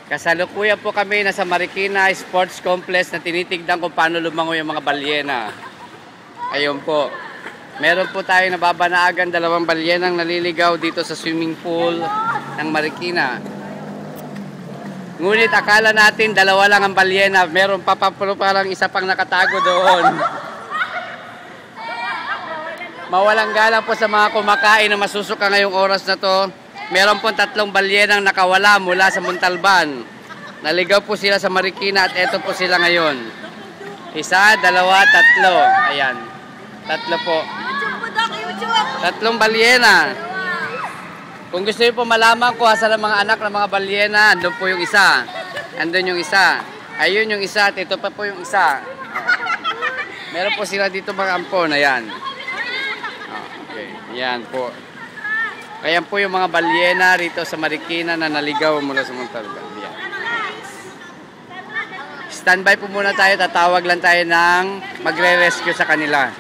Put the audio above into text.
Kasalukuyan po kami nasa Marikina Sports Complex na tinitignan kung paano lumangoy yung mga balyena. Ayun po. Meron po tayong nababanaagan 2 balyenang naliligaw dito sa swimming pool ng Marikina. Ngunit akala natin 2 lang ang balyena. Meron pa parang isa pang nakatago doon. Mawalang galang po sa mga kumakain na masusuka ngayong oras na to. Meron po 3 balyenang nakawala mula sa Montalban. Naligaw po sila sa Marikina at eto po sila ngayon. 1, 2, 3. Ayan. 3 po. 3 balyena. Kung gusto niyo po malaman kung asan ang mga anak ng mga balyena, andun po yung isa. Andun yung isa. Ayun yung isa at ito pa po yung isa. Meron po sila dito mga ampon. Ayan. Okay. Ayan po. Kaya po yung mga balyena rito sa Marikina na naligaw mula sa Montalban. Ayan. Standby po muna tayo. Tatawag lang tayo ng magre-rescue sa kanila.